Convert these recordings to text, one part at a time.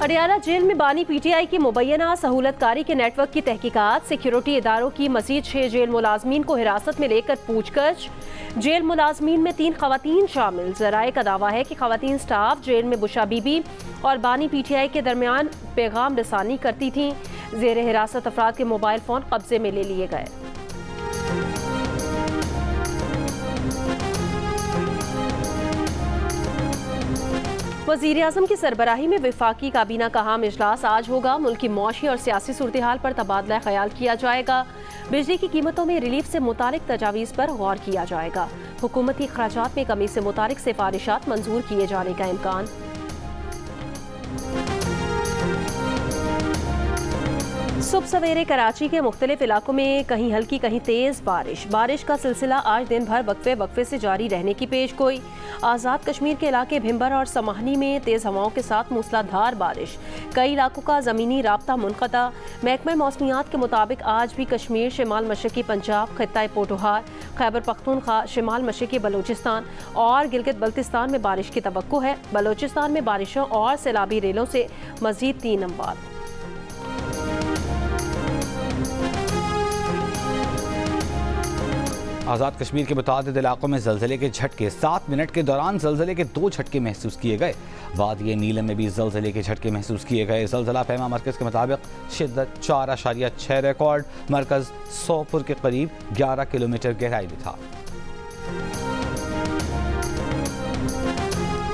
Adiala jail में बानी PTI की मुबैना सहूलतकारी के नेटवर्क की तहकीकात। सिक्योरिटी इदारों की मजीद 6 जेल मुलाजमीन को हिरासत में लेकर पूछताछ। जेल मुलाजमीन में 3 खवातीन शामिल। जराए का दावा है कि खवातीन स्टाफ जेल में बुशा बीबी और बानी पीटीआई के दरमियान पैगाम रसानी करती थीं। जेर हिरासत अफराद के मोबाइल फोन कब्जे में ले लिए गए। वज़ीर-ए-आज़म की सरबराही में वफाकी काबीना का अहम इजलास आज होगा। मुल्क की मौशी और सियासी सूरत हाल पर तबादला ख्याल किया जाएगा। बिजली की कीमतों में रिलीफ से मुतालिक तजावीज़ पर गौर किया जाएगा। हुकूमती अखराजात में कमी से मुतालिक सिफारिशात मंजूर किए जाने का इम्कान। सुबह सवेरे कराची के मुख्तलिफ इलाकों में कहीं हल्की कहीं तेज बारिश का सिलसिला आज दिन भर वक्फे से जारी रहने की पेश गोई। आज़ाद कश्मीर के इलाके भिम्बर और समाहनी में तेज हवाओं के साथ मूसलाधार बारिश। कई इलाकों का ज़मीनी राब्ता मुनक़ता। महकमा मौसमियात के मुताबिक आज भी कश्मीर, शिमाल मशरक़ी पंजाब, खित्ता पोटोहार, खैबर पख्तूनख्वा, शिमाल मशरक़ी बलूचिस्तान और गिलगित बल्तिस्तान में बारिश की तवक्को है। बलूचिस्तान में बारिशों और सैलाबी रेलों से मज़ीद 3 अमवात। आज़ाद कश्मीर के मुतादिद इलाकों में ज़लज़ले के झटके। 7 मिनट के दौरान ज़लज़ले के 2 झटके महसूस किए गए। वादिये नीलम में भी ज़लज़ले के झटके महसूस किए गए। ज़लज़ला फहमा मरकज़ के मुताबिक शिद्दत 4.6 रिकॉर्ड। मरकज़ सोपुर के करीब 11 किलोमीटर गहराई में था।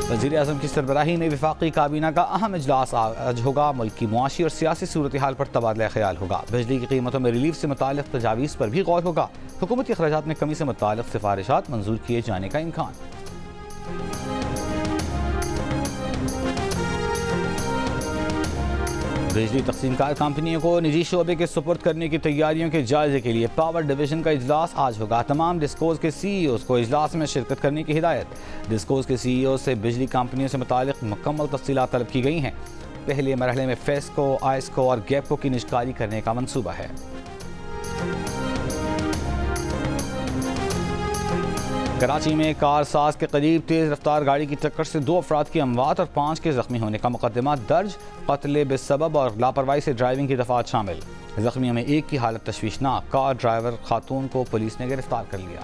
वज़ीर-ए-आज़म की सरबराही में वफाकी काबीना का अहम इजलास आज होगा। मुल्क की मुआशी और सियासी सूरत हाल पर तबादला ख्याल होगा। बिजली की कीमतों में रिलीफ से मुतालिक तजावीज़ पर भी गौर होगा। हुकूमती अखराजात में कमी से मुतालिक सिफारिशात मंजूर किए जाने का इम्कान। बिजली तकसीमकार कंपनियों को निजी शोबे के सुपुर्द करने की तैयारियों के जायजे के लिए पावर डिवीजन का इजलास आज होगा। तमाम डिस्कोज के सीईओज़ को इजलास में शिरकत करने की हिदायत। डिस्कोज के सीईओ से बिजली कंपनियों से मुतालिक मुकम्मल तफसीलात तलब की गई हैं। पहले मरहले में फेस्को, आइस्को और गैपको की निजकारी करने का मंसूबा है। कराची में कार साज के करीब तेज़ रफ्तार गाड़ी की टक्कर से 2 अफराद की अमवात और 5 के जख्मी होने का मुकदमा दर्ज। कत्ल बेसबब और लापरवाही से ड्राइविंग की दफात शामिल। जख्मियों में एक की हालत तशवीशनाक। कार ड्राइवर खातून को पुलिस ने गिरफ्तार कर लिया।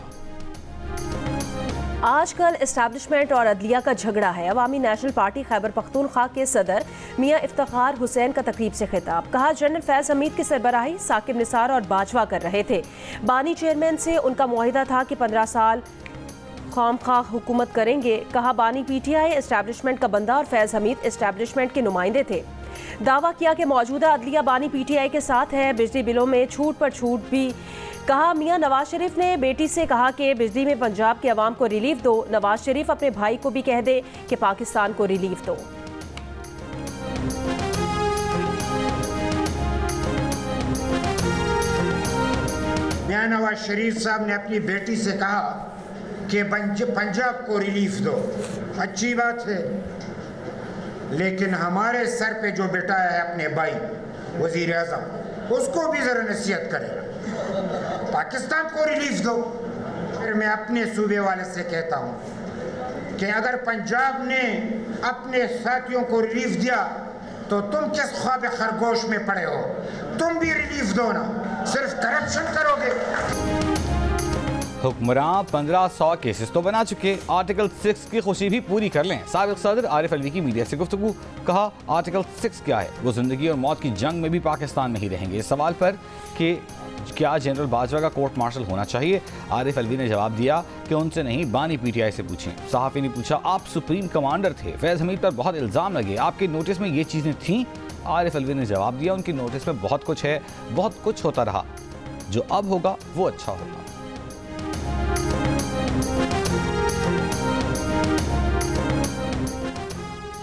आजकल इस्टेब्लिशमेंट और अदलिया का झगड़ा है। अवामी नेशनल पार्टी खैबर पख्तूनख्वा के सदर मियां इफ्तिखार हुसैन का तकरीब से खिताब। कहा, जनरल फैज़ हमीद की सरबराही साकिब निसार और बाजवा कर रहे थे। बानी चेयरमैन से उनका मुआहिदा था कि 15 साल खामखा हुकूमत करेंगे। कहा, बानी पीटीआई एस्टैब्लिशमेंट का बंदा और फैज़ हमीद एस्टैब्लिशमेंट के नुमाइंदे थे। दावा किया कि मौजूदा अदलिया बानी पीटीआई के साथ है। बिजली बिलों में छूट पर छूट भी। कहा, मियां नवाज शरीफ ने बेटी से कहा कि बिजली में पंजाब के अवाम को रिलीफ दो। नवाज शरीफ अपने भाई को भी कह दे कि पाकिस्तान को रिलीफ दो। मियां नवाज शरीफ साहब ने अपनी बेटी से कहा कि पंजाब को रिलीफ दो। अच्छी बात है, लेकिन हमारे सर पे जो बिठाया है अपने भाई वज़ीर-ए-आज़म, उसको भी ज़रा नसीहत करें, पाकिस्तान को रिलीफ दो। फिर मैं अपने सूबे वाले से कहता हूँ कि अगर पंजाब ने अपने साथियों को रिलीफ दिया तो तुम किस ख्वाब खरगोश में पड़े हो? तुम भी रिलीफ दो ना, सिर्फ करप्शन करोगे। हुक्मरान 1500 केसेस तो बना चुके, आर्टिकल 6 की खुशी भी पूरी कर लें। साबिक सदर आरिफ अलवी की मीडिया से गुफ्तगू। कहा, आर्टिकल 6 क्या है? वो जिंदगी और मौत की जंग में भी पाकिस्तान में ही रहेंगे। इस सवाल पर कि क्या जनरल बाजवा का कोर्ट मार्शल होना चाहिए, आरिफ अलवी ने जवाब दिया कि उनसे नहीं, बानी पीटीआई से पूछें। सहाफ़ी ने पूछा, आप सुप्रीम कमांडर थे, फैज़ हमीद पर बहुत इल्ज़ाम लगे, आपके नोटिस में ये चीज़ें थीं? आरिफ अलवी ने जवाब दिया, उनकी नोटिस में बहुत कुछ है, बहुत कुछ होता रहा, जो अब होगा वो अच्छा होगा।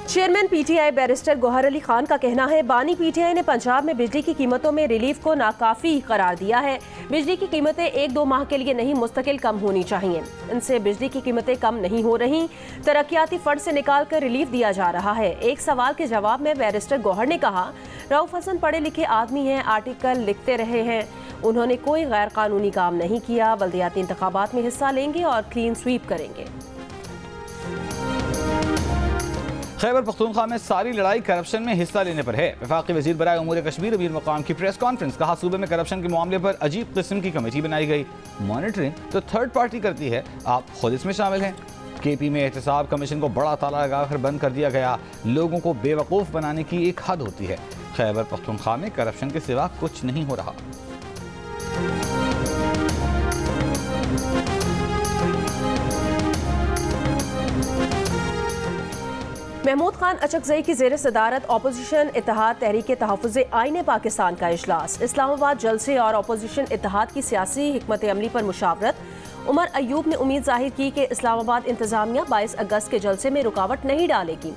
चेयरमैन पीटीआई बैरिस्टर गौहर अली खान का कहना है, बानी पीटीआई ने पंजाब में बिजली की कीमतों में रिलीफ को नाकाफी करार दिया है। बिजली की कीमतें 1-2 माह के लिए नहीं, मुस्तकिल कम होनी चाहिए। इनसे बिजली की कीमतें कम नहीं हो रही, तरक्याती फंड से निकाल कर रिलीफ दिया जा रहा है। एक सवाल के जवाब में बैरिस्टर गौहर ने कहा, रऊफ हसन पढ़े लिखे आदमी हैं, आर्टिकल लिखते रहे हैं, उन्होंने कोई गैर कानूनी काम नहीं किया। बल्दियाती इंतखाबात में हिस्सा लेंगे और क्लीन स्वीप करेंगे। खैबर पख्तूनख्वा में सारी लड़ाई करप्शन में हिस्सा लेने पर है। वफाकी वजीर बराए उमूर कश्मीर अमीर मकाम की प्रेस कॉन्फ्रेंस। कहा सूबे में करप्शन के मामले पर अजीब किस्म की कमेटी बनाई गई। मॉनिटरिंग तो थर्ड पार्टी करती है, आप खुद इसमें शामिल हैं। केपी में एहतसाब कमीशन को बड़ा ताला लगाकर बंद कर दिया गया। लोगों को बेवकूफ़ बनाने की एक हद होती है। खैबर पख्तूनख्वा में करप्शन के सिवा कुछ नहीं हो रहा। महमूद खान अचकजई की ज़ेर सदारत अपोजिशन इत्तेहाद तहरीक तहफ़्फ़ुज़ आईन पाकिस्तान का इजलास। इस्लामाबाद जलसे और अपोजिशन इत्तेहाद की सियासी हिकमत अमली पर मुशावरत। उमर अयूब ने उम्मीद जाहिर की कि इस्लामाबाद इंतजामिया 22 अगस्त के जलसे में रुकावट नहीं डालेगी।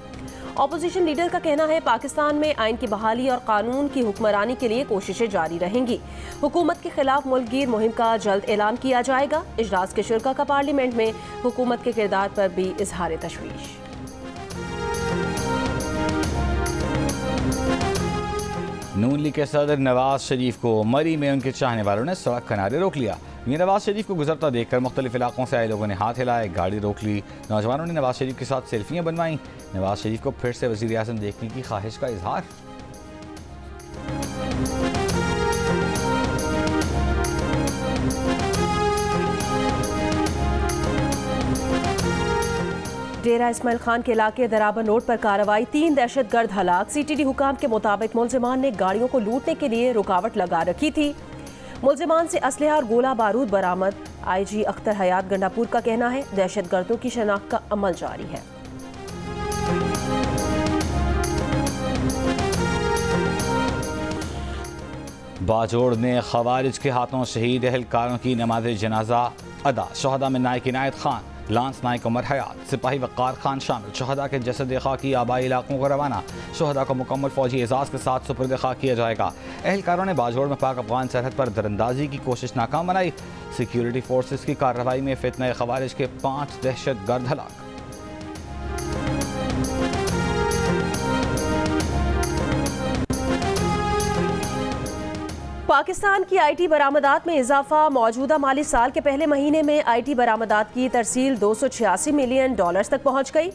अपोजिशन लीडर का कहना है पाकिस्तान में आइन की बहाली और कानून की हुक्मरानी के लिए कोशिशें जारी रहेंगी। हुकूमत के खिलाफ मुल्कगीर मुहिम का जल्द ऐलान किया जाएगा। इजलास के शुरा का पार्लियामेंट में हुकूमत के किरदार पर भी इजहार तशवीश। नून लीग के सदर नवाज शरीफ को मरी में उनके चाहने वालों ने सड़क किनारे रोक लिया। ये नवाज शरीफ को गुजरता देखकर मुख्तलिफ इलाकों से आए लोगों ने हाथ हिलाए, गाड़ी रोक ली। नौजवानों ने नवाज शरीफ के साथ सेल्फियां बनवाई। नवाज शरीफ को फिर से वज़ीर आज़म देखने की ख्वाहिश का इजहार। डेरा इस्माइल खान के इलाके दराबन रोड पर कार्रवाई। 3 दहशतगर्द हलाक। CTD हुकाम के मुताबिक मुलजिमान ने गाड़ियों को लूटने के लिए रुकावट लगा रखी थी। मुलजिमान से असलहा और गोला बारूद बरामद। IG अख्तर हयात गंडापुर का कहना है दहशतगर्दों की शनाख्त का अमल जारी है। बाजोड़ में खवारिज के हाथों शहीद एहलकारों की नमाज जनाजा अदा। शहदा में नायक इनायत खान, लांस नायक उमर हयात, सिपाही वक़ार खान शामिल। शहदा के जसद खाकी आबाई इलाकों को रवाना। शहदा को मुकम्मल फौजी एजाज़ के साथ सुपुर्द खाक किया जाएगा। एहलकारों ने बाजोड़ में पाक अफगान सरहद पर दरअंदाजी की कोशिश नाकाम बनाई। सिक्योरिटी फोर्सेस की कार्रवाई में फितने खवारिज के 5 दहशतगर्द हलाक। पाकिस्तान की IT बरामदात में इजाफा। मौजूदा माली साल के पहले महीने में IT बरामदात की तरसील $286 मिलियन तक पहुंच गई।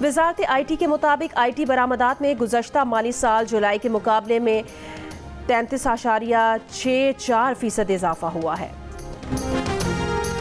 वजारत IT के मुताबिक IT बरामदात में गुज़श्ता माली साल जुलाई के मुकाबले में 33.64% इजाफा हुआ है।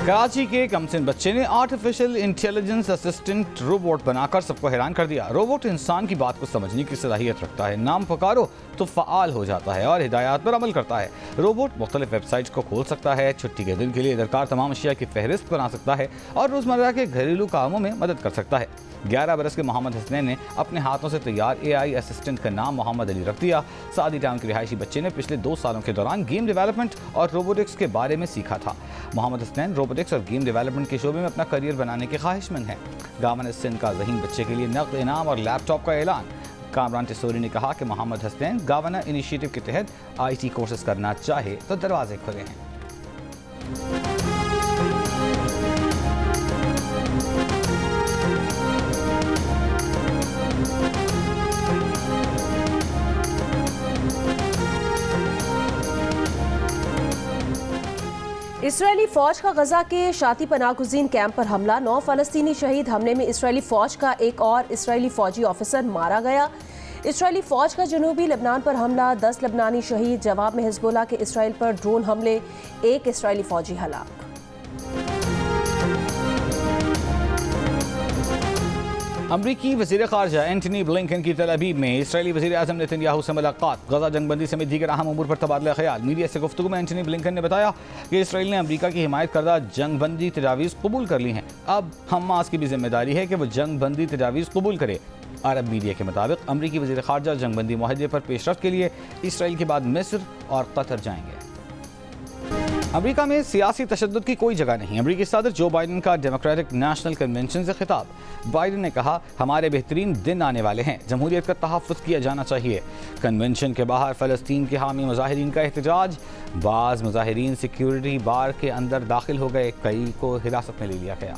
कराची के कमसिन बच्चे ने आर्टिफिशियल इंटेलिजेंस असिस्टेंट रोबोट बनाकर सबको हैरान कर दिया। रोबोट इंसान की बात को समझने की सलाहियत रखता है। नाम पुकारो तो फ़आल हो जाता है और हिदायत पर अमल करता है। रोबोट मुख्तलिफ वेबसाइट्स को खोल सकता है, छुट्टी के दिन के लिए दरकार तमाम अशिया की फहरिस्त बना सकता है और रोज़मर्रा के घरेलू कामों में मदद कर सकता है। 11 बरस के मोहम्मद हसनैन ने अपने हाथों से तैयार AI असिस्टेंट का नाम मोहम्मद अली रख दिया। सादी टाउन के रिहायशी बच्चे ने पिछले 2 सालों के दौरान गेम डेवलपमेंट और रोबोटिक्स के बारे में सीखा था। मोहम्मद हसनैन रोबोटिक्स और गेम डेवलपमेंट के शोबे में अपना करियर बनाने के ख्वाहिशमंद हैं। गवर्नर सिंध का ज़हीन बच्चे के लिए नक़द इनाम और लैपटॉप का ऐलान। कामरान टिसोरी ने कहा कि मोहम्मद हसनैन गवर्नर इनिशिएटिव के तहत IT कोर्सेज करना चाहे तो दरवाजे खुले हैं। इसराइली फौज का गजा के शाती पनाहगुज़ीन कैंप पर हमला। 9 फ़लस्तीनी शहीद। हमले में इसराइली फौज का एक और इसराइली फौजी ऑफिसर मारा गया। इसराइली फौज का जनूबी लेबनान पर हमला। 10 लेबनानी शहीद। जवाब में हिजबुल्लाह के इसराइल पर ड्रोन हमले। 1 इसराइली फौजी हलाक। अमरीकी वज़ीर ख़ारजा एंटनी ब्लिंकन की तल अबीब में इसराइली वज़ीर आज़म नेतन्याहू से मुलाकात। गजा जंगबंदी समेत दीगर अहम उमूर पर तबादला ख्याल। मीडिया से गुफ्तगू में एंटनी ब्लिंकन ने बताया कि इसराइल ने अमरीका की हिमायत करदा जंगबंदी तजावीज़ कबूल कर ली हैं। अब हमास की भी जिम्मेदारी है कि वो जंगबंदी तजावीज़ कबूल करे। अरब मीडिया के मुताबिक अमरीकी वज़ीर ख़ारजा जंगबंदी मुआहदे पर पेशरफ्त के लिए इसराइल के बाद मिस्र और कतर जाएंगे। अमेरिका में सियासी तशद्दुद की कोई जगह नहीं। अमेरिकी सदर जो बाइडन का डेमोक्रेटिक नेशनल कन्वेंशन से खिताब। बाइडन ने कहा हमारे बेहतरीन दिन आने वाले हैं, जमहूरियत का तहफ़्फ़ुज़ किया जाना चाहिए। कन्वेंशन के बाहर फ़लस्तीन के हामी मुजाहिरीन का एहतजाज। बाज़ मुजाहिरीन सिक्योरिटी बार के अंदर दाखिल हो गए, कई को हिरासत में ले लिया गया।